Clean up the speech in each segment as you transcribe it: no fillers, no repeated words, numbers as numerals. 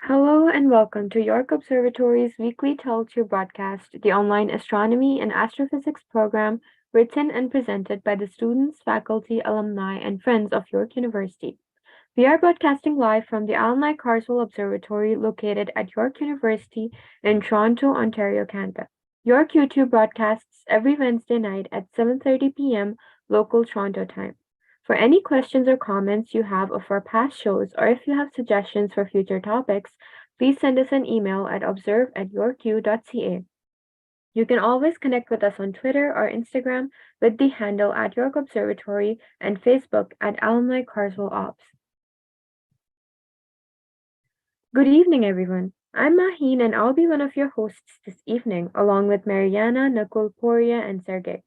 Hello and welcome to York Observatory's weekly TeleTube broadcast, the online astronomy and astrophysics program written and presented by the students, faculty, alumni, and friends of York University. We are broadcasting live from the Alumni Carswell Observatory located at York University in Toronto, Ontario, Canada. York YouTube broadcasts every Wednesday night at 7:30 p.m. local Toronto time. For any questions or comments you have of our past shows, or if you have suggestions for future topics, please send us an email at observe@yorku.ca. You can always connect with us on Twitter or Instagram with the handle at York Observatory and Facebook at Alumni Carswell Ops. Good evening, everyone. I'm Maheen, and I'll be one of your hosts this evening, along with Marianna, Nakul, Pouria, and Sergiy.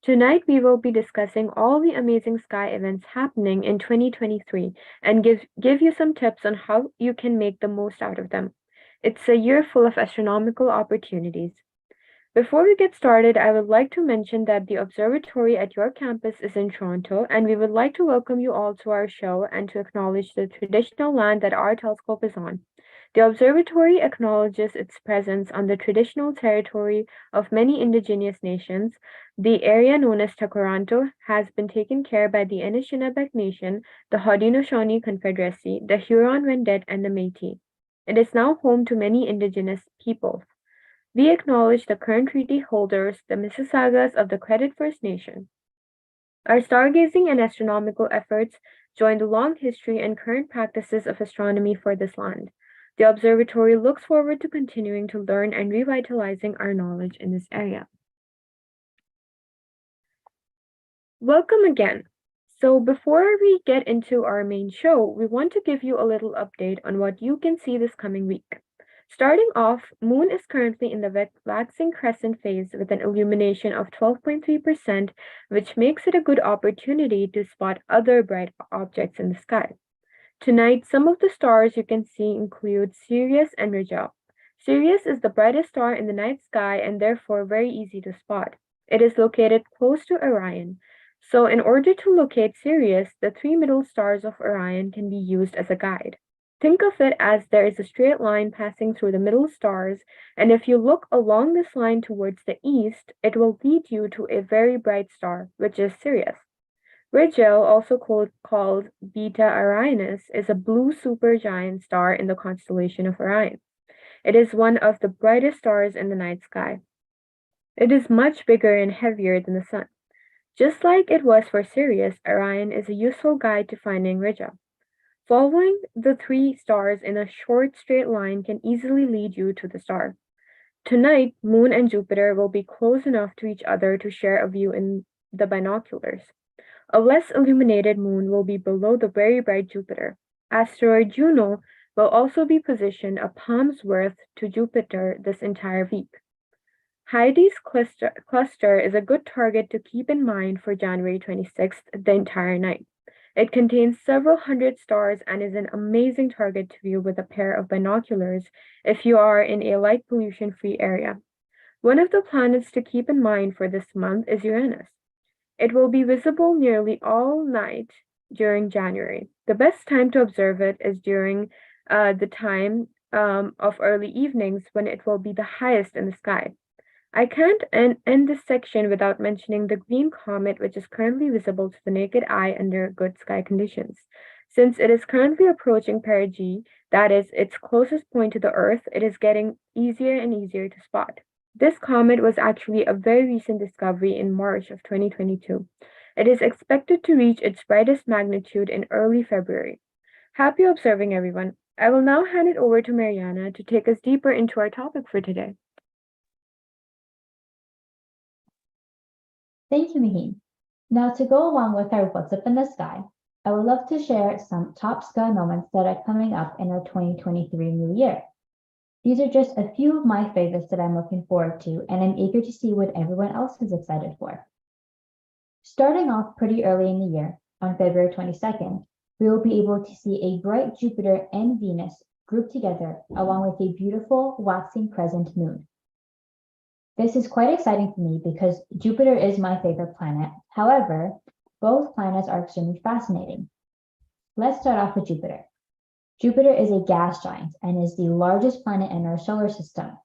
Tonight, we will be discussing all the amazing sky events happening in 2023 and give you some tips on how you can make the most out of them. It's a year full of astronomical opportunities. Before we get started, I would like to mention that the observatory at your campus is in Toronto, and we would like to welcome you all to our show and to acknowledge the traditional land that our telescope is on. The observatory acknowledges its presence on the traditional territory of many indigenous nations. The area known as Tacoranto has been taken care by the Anishinaabe Nation, the Haudenosaunee Confederacy, the Huron-Wendat, and the Métis. It is now home to many indigenous peoples. We acknowledge the current treaty holders, the Mississaugas of the Credit First Nation. Our stargazing and astronomical efforts join the long history and current practices of astronomy for this land. The observatory looks forward to continuing to learn and revitalizing our knowledge in this area. Welcome again. So before we get into our main show, we want to give you a little update on what you can see this coming week. Starting off, Moon is currently in the waxing crescent phase with an illumination of 12.3%, which makes it a good opportunity to spot other bright objects in the sky. Tonight, some of the stars you can see include Sirius and Rigel. Sirius is the brightest star in the night sky and therefore very easy to spot. It is located close to Orion. So in order to locate Sirius, the three middle stars of Orion can be used as a guide. Think of it as there is a straight line passing through the middle stars, and if you look along this line towards the east, it will lead you to a very bright star, which is Sirius. Rigel, also called Beta Orionis, is a blue supergiant star in the constellation of Orion. It is one of the brightest stars in the night sky. It is much bigger and heavier than the Sun. Just like it was for Sirius, Orion is a useful guide to finding Rigel. Following the three stars in a short straight line can easily lead you to the star. Tonight, Moon and Jupiter will be close enough to each other to share a view in the binoculars. A less illuminated moon will be below the very bright Jupiter. Asteroid Juno will also be positioned a palm's worth to Jupiter this entire week. Hyades cluster is a good target to keep in mind for January 26th, the entire night. It contains several hundred stars and is an amazing target to view with a pair of binoculars if you are in a light pollution-free area. One of the planets to keep in mind for this month is Uranus. It will be visible nearly all night during January. The best time to observe it is during the time of early evenings when it will be the highest in the sky. I can't end this section without mentioning the green comet, which is currently visible to the naked eye under good sky conditions. Since it is currently approaching perigee, that is its closest point to the Earth, it is getting easier and easier to spot. This comet was actually a very recent discovery in March of 2022. It is expected to reach its brightest magnitude in early February. Happy observing, everyone. I will now hand it over to Marianna to take us deeper into our topic for today. Thank you, Maheen. Now, to go along with our What's Up in the Sky, I would love to share some top sky moments that are coming up in our 2023 new year. These are just a few of my favorites that I'm looking forward to, and I'm eager to see what everyone else is excited for. Starting off pretty early in the year, on February 22nd, we will be able to see a bright Jupiter and Venus grouped together along with a beautiful waxing crescent moon. This is quite exciting for me because Jupiter is my favorite planet. However, both planets are extremely fascinating. Let's start off with Jupiter. Jupiter is a gas giant and is the largest planet in our solar system.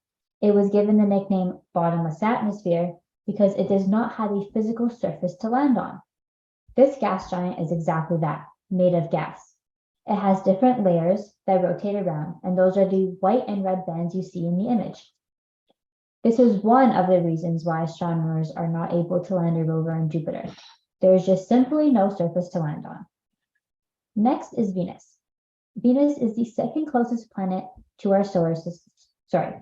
It was given the nickname bottomless atmosphere because it does not have a physical surface to land on. This gas giant is exactly that, made of gas. It has different layers that rotate around, and those are the white and red bands you see in the image. This is one of the reasons why astronomers are not able to land a rover on Jupiter. There is just simply no surface to land on. Next is Venus. Venus is the second closest planet to our solar system,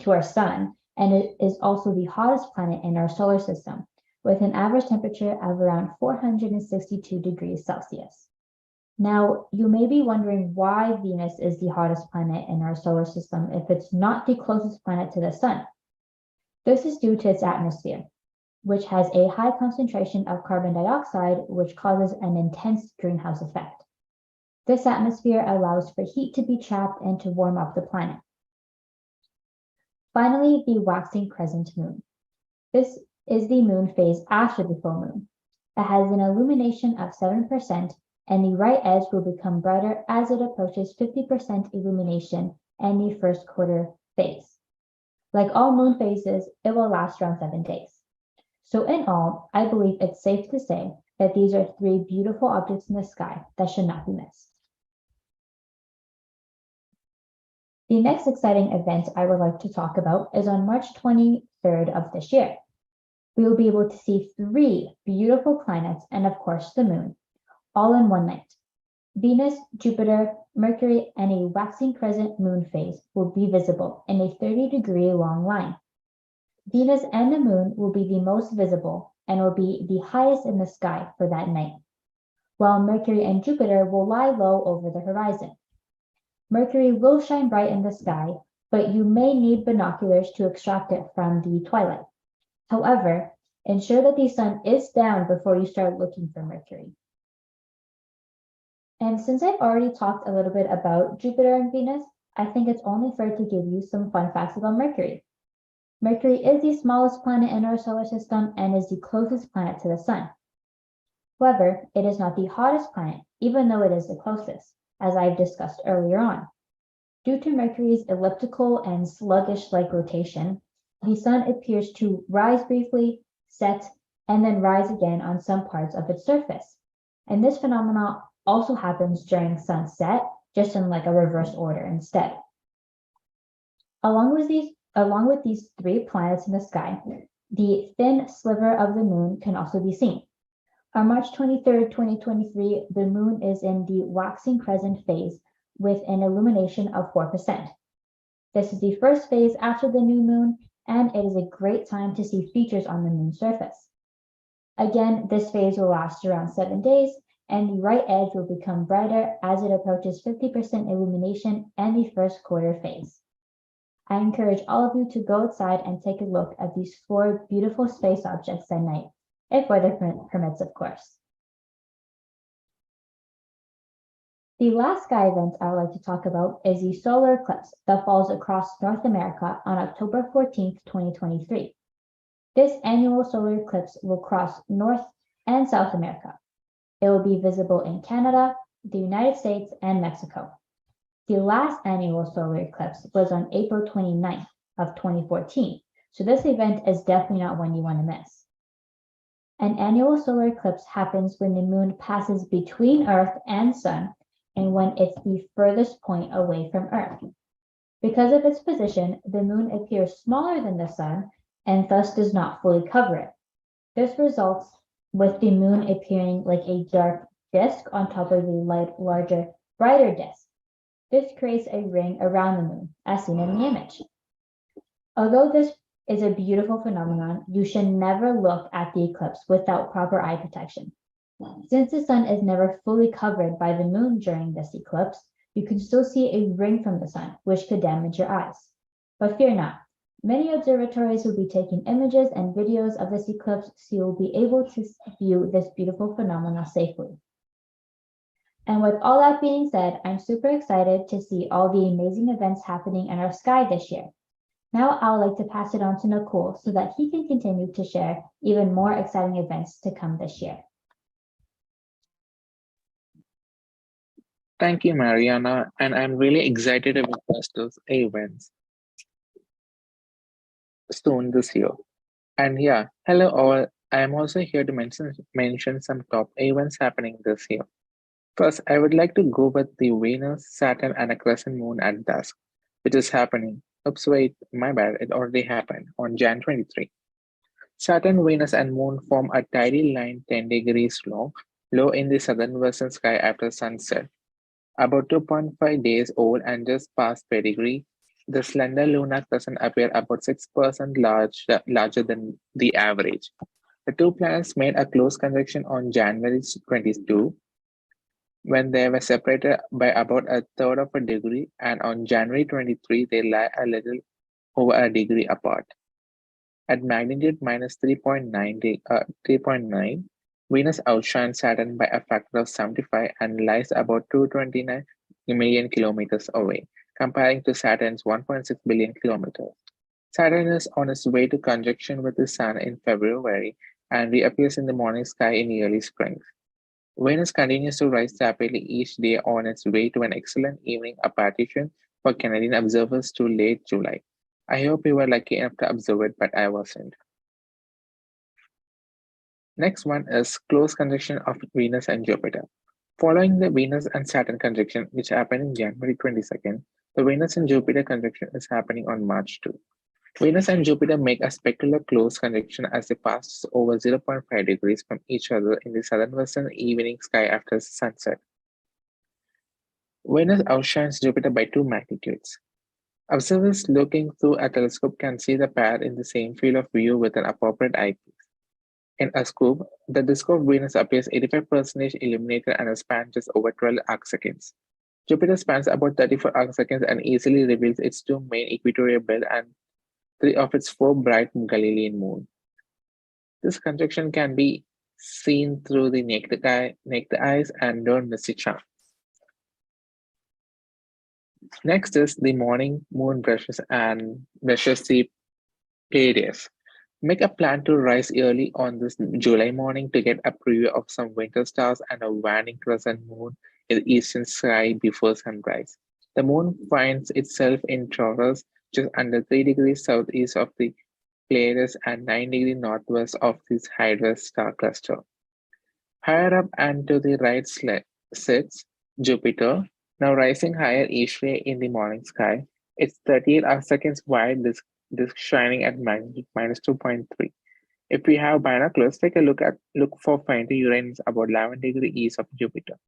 to our sun, and it is also the hottest planet in our solar system, with an average temperature of around 462 degrees Celsius. Now, you may be wondering why Venus is the hottest planet in our solar system if it's not the closest planet to the sun. This is due to its atmosphere, which has a high concentration of carbon dioxide, which causes an intense greenhouse effect. This atmosphere allows for heat to be trapped and to warm up the planet. Finally, the waxing crescent moon. This is the moon phase after the full moon. It has an illumination of 7%, and the right edge will become brighter as it approaches 50% illumination in the first quarter phase. Like all moon phases, it will last around 7 days. So in all, I believe it's safe to say that these are 3 beautiful objects in the sky that should not be missed. The next exciting event I would like to talk about is on March 23rd of this year. We will be able to see 3 beautiful planets and of course the moon, all in one night. Venus, Jupiter, Mercury, and a waxing crescent moon phase will be visible in a 30-degree long line. Venus and the moon will be the most visible and will be the highest in the sky for that night, while Mercury and Jupiter will lie low over the horizon. Mercury will shine bright in the sky, but you may need binoculars to extract it from the twilight. However, ensure that the sun is down before you start looking for Mercury. And since I've already talked a little bit about Jupiter and Venus, I think it's only fair to give you some fun facts about Mercury. Mercury is the smallest planet in our solar system and is the closest planet to the sun. However, it is not the hottest planet, even though it is the closest, as I've discussed earlier on. Due to Mercury's elliptical and sluggish-like rotation, the sun appears to rise briefly, set, and then rise again on some parts of its surface. And this phenomenon also happens during sunset, just in like a reverse order instead. Along with these 3 planets in the sky, the thin sliver of the moon can also be seen. On March 23rd, 2023, the moon is in the waxing crescent phase with an illumination of 4%. This is the first phase after the new moon, and it is a great time to see features on the moon's surface. Again, this phase will last around 7 days, and the right edge will become brighter as it approaches 50% illumination and the first quarter phase. I encourage all of you to go outside and take a look at these 4 beautiful space objects at night, if weather permits, of course. The last sky event I would like to talk about is the solar eclipse that falls across North America on October 14th, 2023. This annual solar eclipse will cross North and South America. It will be visible in Canada, the United States, and Mexico. The last annual solar eclipse was on April 29th of 2014, so this event is definitely not one you want to miss. An annual solar eclipse happens when the moon passes between Earth and Sun and when it's the furthest point away from Earth. Because of its position, the moon appears smaller than the sun and thus does not fully cover it. This results with the moon appearing like a dark disk on top of a larger, brighter disk. This creates a ring around the moon, as seen in the image. Although this is a beautiful phenomenon, you should never look at the eclipse without proper eye protection. Since the sun is never fully covered by the moon during this eclipse, you can still see a ring from the sun, which could damage your eyes. But fear not. Many observatories will be taking images and videos of this eclipse, so you'll be able to view this beautiful phenomenon safely. And with all that being said, I'm super excited to see all the amazing events happening in our sky this year. Now I would like to pass it on to Nakul so that he can continue to share even more exciting events to come this year. Thank you, Mariana, and I'm really excited to witness those events soon this year. And yeah, hello all. I am also here to mention some top events happening this year. First, I would like to go with the Venus, Saturn, and a crescent moon at dusk, which is happening. Oops, wait, my bad, it already happened on Jan 23. Saturn, Venus, and Moon form a tidal line 10 degrees long, low in the southern western sky after sunset. About 2.5 days old and just past pedigree, the slender lunar crescent appeared about 6% larger than the average. The two planets made a close conjunction on January 22 when they were separated by about a third of a degree, and on January 23 they lie a little over a degree apart. At magnitude minus 3.9, Venus outshines Saturn by a factor of 75 and lies about 229 million kilometers away, comparing to Saturn's 1.6 billion kilometers. Saturn is on its way to conjunction with the Sun in February and reappears in the morning sky in early spring. Venus continues to rise rapidly each day on its way to an excellent evening apparition for Canadian observers to late July. I hope you were lucky enough to observe it, but I wasn't. Next one is close conjunction of Venus and Jupiter. Following the Venus and Saturn conjunction, which happened in January 22nd, the Venus and Jupiter conjunction is happening on March 2. Venus and Jupiter make a specular close conjunction as they pass over 0.5 degrees from each other in the southern western evening sky after sunset. Venus outshines Jupiter by 2 magnitudes. Observers looking through a telescope can see the pair in the same field of view with an appropriate eyepiece. In a scope, the disk of Venus appears 85% illuminated and spans just over 12 arcseconds. Jupiter spans about 34 arcseconds and easily reveals its two main equatorial belts and three of its four bright Galilean moons. This conjunction can be seen through the naked eyes, and don't miss a chance. Next is the morning moon brushes the Pleiades. Make a plan to rise early on this July morning to get a preview of some winter stars and a waning crescent moon in the eastern sky before sunrise. The moon finds itself in Taurus just under 3 degrees southeast of the Pleiades and 9 degrees northwest of this Hydra star cluster. Higher up and to the right sits Jupiter, now rising higher each day in the morning sky. It's 38 arcseconds wide, disk shining at magnitude minus 2.3. If we have binoculars, take a look for faint Uranus about 11 degrees east of Jupiter.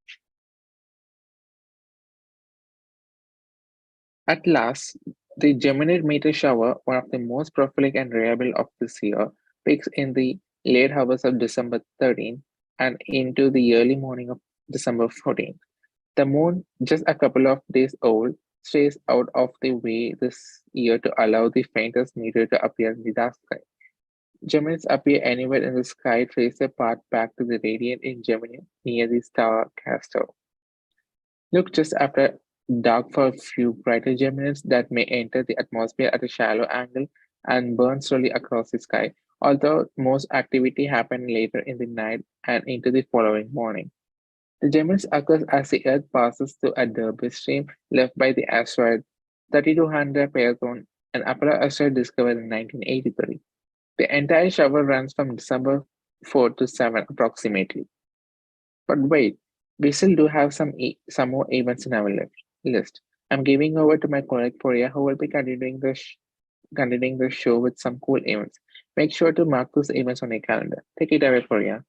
At last, the Geminid meteor shower, one of the most prolific and reliable of this year, peaks in the late hours of December 13 and into the early morning of December 14. The moon, just a couple of days old, stays out of the way this year to allow the faintest meteor to appear in the dark sky. Geminids appear anywhere in the sky, trace their path back to the radiant in Gemini near the star Castor. Look just after dark for a few brighter Geminids that may enter the atmosphere at a shallow angle and burn slowly across the sky, although most activity happens later in the night and into the following morning. The Geminids occurs as the Earth passes through a debris stream left by the asteroid 3200 Phaethon, an Apollo asteroid discovered in 1983. The entire shower runs from December 4 to 7 approximately. But wait, we still do have some more events in our list. I'm giving over to my colleague Pouria, who will be continuing the show with some cool events. Make sure to mark those events on your calendar. Take it away, Pouria.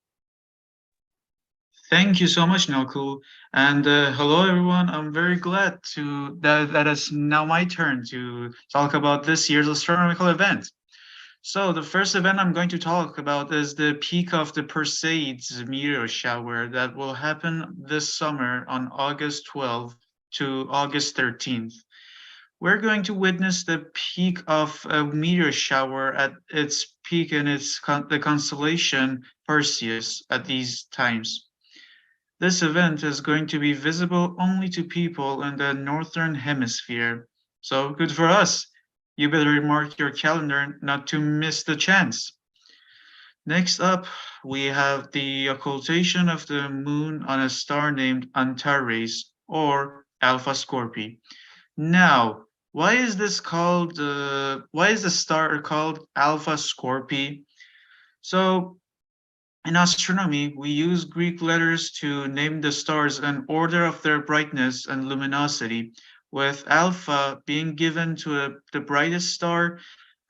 Thank you so much, Nakul. And hello, everyone. I'm very glad that it's now my turn to talk about this year's astronomical event. So the first event I'm going to talk about is the peak of the Perseids meteor shower that will happen this summer on August 12th to August 13th. We're going to witness the peak of a meteor shower at its peak in the constellation Perseus at these times. This event is going to be visible only to people in the northern hemisphere. So good for us. You better mark your calendar not to miss the chance. Next up, we have the occultation of the moon on a star named Antares, or Alpha Scorpii. Now, why is this called? Why is the star called Alpha Scorpii? So, in astronomy, we use Greek letters to name the stars in order of their brightness and luminosity, with Alpha being given to the brightest star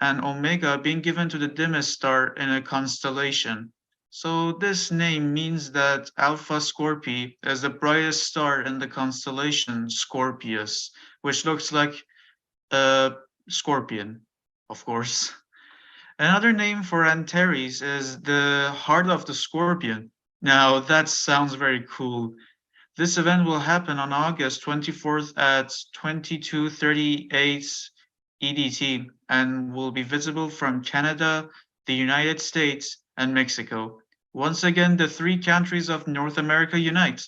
and Omega being given to the dimmest star in a constellation. So this name means that Alpha Scorpii is the brightest star in the constellation Scorpius, which looks like a scorpion, of course. Another name for Antares is the heart of the scorpion. Now that sounds very cool. This event will happen on August 24th at 22:38 EDT and will be visible from Canada, the United States, and Mexico. Once again, the three countries of North America unite.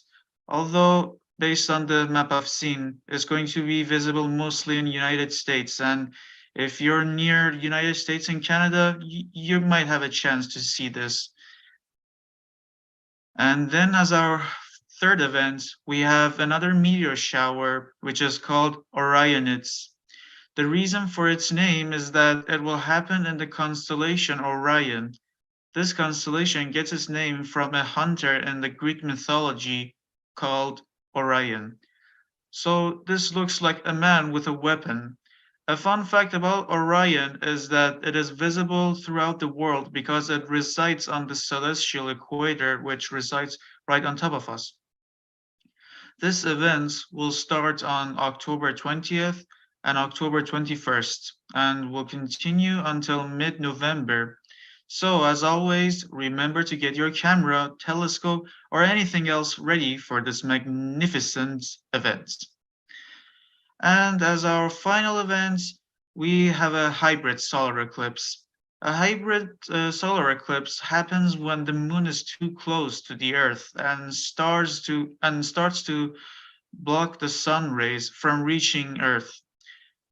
Although, based on the map I've seen, it's going to be visible mostly in United States. And if you're near United States and Canada, you might have a chance to see this. And then as our third event, we have another meteor shower, which is called Orionids. The reason for its name is that it will happen in the constellation Orion. This constellation gets its name from a hunter in the Greek mythology called Orion. So this looks like a man with a weapon. A fun fact about Orion is that it is visible throughout the world because it resides on the celestial equator, which resides right on top of us. This event will start on October 20th and October 21st and will continue until mid-November. So as always, remember to get your camera, telescope, or anything else ready for this magnificent event. And as our final event, we have a hybrid solar eclipse. A hybrid solar eclipse happens when the moon is too close to the Earth and starts to block the sun rays from reaching Earth.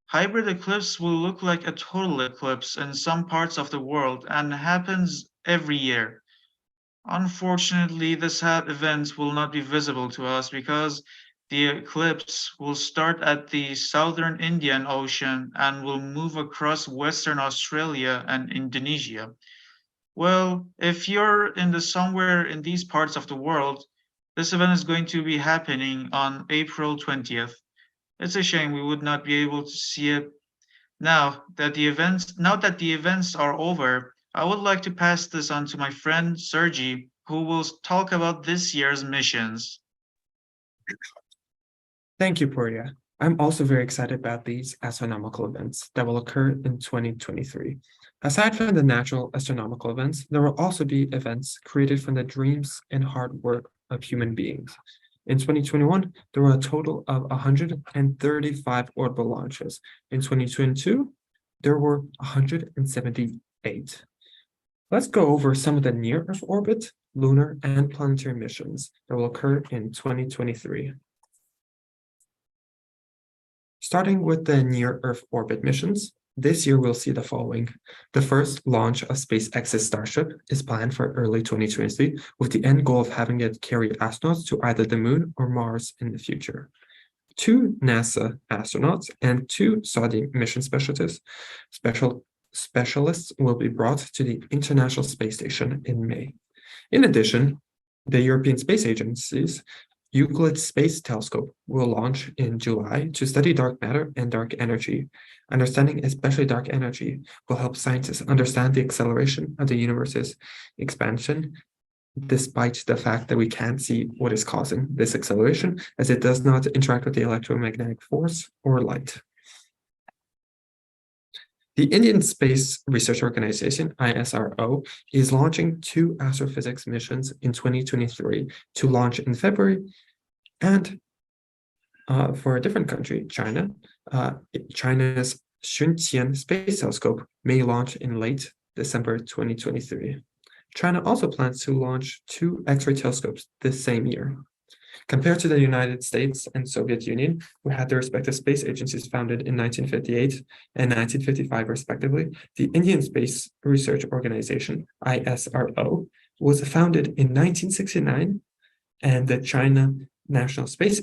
Hybrid eclipse will look like a total eclipse in some parts of the world and happens every year. Unfortunately, this event will not be visible to us because the eclipse will start at the southern Indian Ocean and will move across Western Australia and Indonesia. Well, if you're somewhere in these parts of the world, this event is going to be happening on April 20th. It's a shame we would not be able to see it. Now that the events are over, I would like to pass this on to my friend Sergiy, who will talk about this year's missions. Thank you, Pouria. I'm also very excited about these astronomical events that will occur in 2023. Aside from the natural astronomical events, there will also be events created from the dreams and hard work of human beings. In 2021, there were a total of 135 orbital launches. In 2022, there were 178. Let's go over some of the near-Earth orbit, lunar, and planetary missions that will occur in 2023. Starting with the near-Earth orbit missions, this year we'll see the following. The first launch of SpaceX's Starship is planned for early 2023, with the end goal of having it carry astronauts to either the moon or Mars in the future. 2 NASA astronauts and 2 Saudi mission specialists will be brought to the International Space Station in May. In addition, the European Space Agency's Euclid Space Telescope will launch in July to study dark matter and dark energy. Understanding especially dark energy will help scientists understand the acceleration of the universe's expansion, despite the fact that we can't see what is causing this acceleration, as it does not interact with the electromagnetic force or light. The Indian Space Research Organization, ISRO, is launching 2 astrophysics missions in 2023 to launch in February, and for a different country, China, China's Xuntian Space Telescope may launch in late December 2023. China also plans to launch 2 X-ray telescopes this same year. Compared to the United States and Soviet Union, who had their respective space agencies founded in 1958 and 1955 respectively, the Indian Space Research Organization, ISRO, was founded in 1969, and the China National Space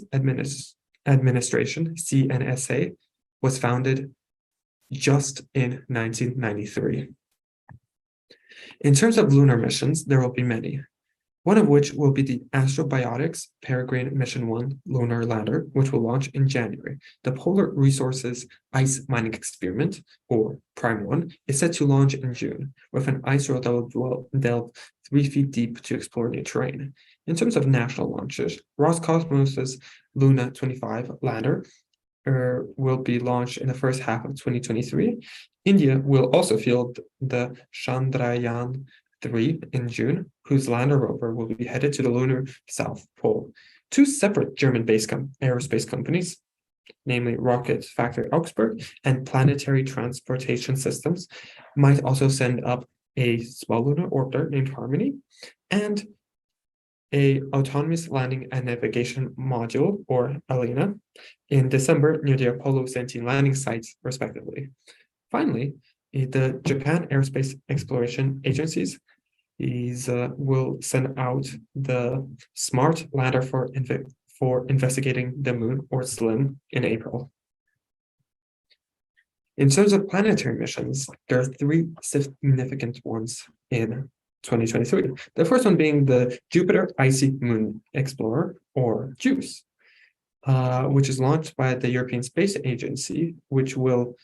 Administration, CNSA, was founded just in 1993. In terms of lunar missions, there will be many, one of which will be the Astrobiotics Peregrine Mission 1 lunar lander, which will launch in January. The Polar Resources Ice Mining Experiment, or Prime 1, is set to launch in June, with an ice road that will delve 3 feet deep to explore new terrain. In terms of national launches, Roscosmos's Luna 25 lander will be launched in the first half of 2023. India will also field the Chandrayaan-3 in June, whose lander rover will be headed to the lunar South Pole. Two separate German-based aerospace companies, namely Rocket Factory Augsburg and Planetary Transportation Systems, might also send up a small lunar orbiter named Harmony and a autonomous landing and navigation module, or ALINA, in December near the Apollo 17 landing sites, respectively. Finally, the Japan Aerospace Exploration Agencies will send out the Smart Lander for investigating the moon, or SLIM, in April. In terms of planetary missions, there are 3 significant ones in 2023. The first one being the Jupiter Icy Moon Explorer, or JUICE, which is launched by the European Space Agency, which will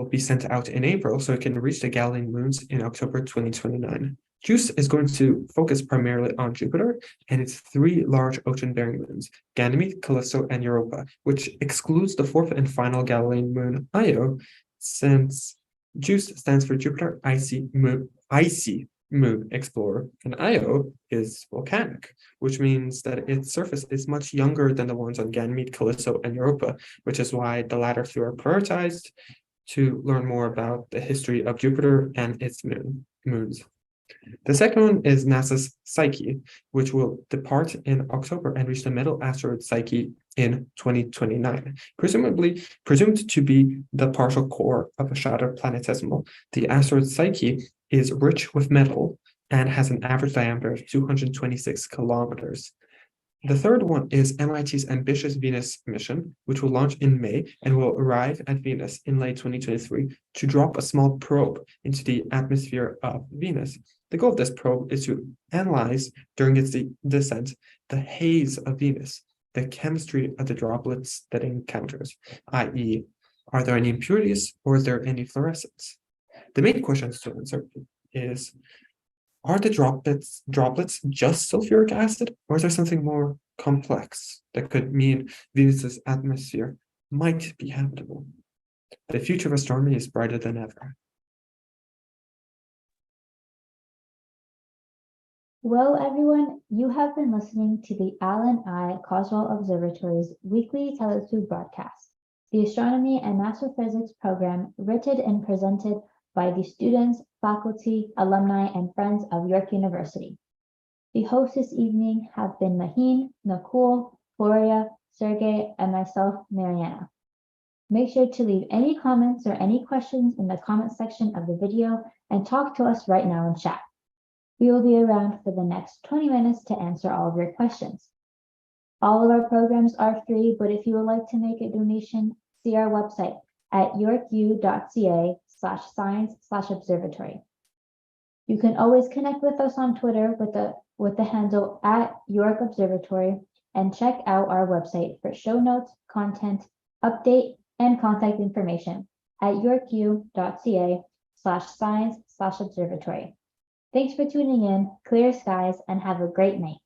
be sent out in April so it can reach the Galilean moons in October 2029. JUICE is going to focus primarily on Jupiter and its 3 large ocean-bearing moons, Ganymede, Callisto, and Europa, which excludes the 4th and final Galilean moon, Io, since JUICE stands for Jupiter Icy Moon Explorer, and Io is volcanic, which means that its surface is much younger than the ones on Ganymede, Callisto, and Europa, which is why the latter 2 are prioritized to learn more about the history of Jupiter and its moons. The second one is NASA's Psyche, which will depart in October and reach the metal asteroid Psyche in 2029. Presumed to be the partial core of a shattered planetesimal, the asteroid Psyche is rich with metal and has an average diameter of 226 kilometers. The third one is MIT's ambitious Venus mission, which will launch in May and will arrive at Venus in late 2023 to drop a small probe into the atmosphere of Venus. The goal of this probe is to analyze, during its descent, the haze of Venus, the chemistry of the droplets that it encounters, i.e., are there any impurities or is there any fluorescence? The main question to answer is, are the droplets just sulfuric acid, or is there something more complex that could mean Venus's atmosphere might be habitable? The future of astronomy is brighter than ever. Well, everyone, you have been listening to the Allen I. Coswell Observatory's weekly TeleTube broadcast, the Astronomy and Astrophysics program written and presented by the students, faculty, alumni, and friends of York University. The hosts this evening have been Maheen, Nakul, Pouria, Sergiy, and myself, Marianna. Make sure to leave any comments or any questions in the comment section of the video and talk to us right now in chat. We will be around for the next 20 minutes to answer all of your questions. All of our programs are free, but if you would like to make a donation, see our website at yorku.ca/science/observatory. You can always connect with us on Twitter with the handle @York Observatory and check out our website for show notes, content, update, and contact information at yorku.ca/science/observatory. Thanks for tuning in, clear skies, and have a great night.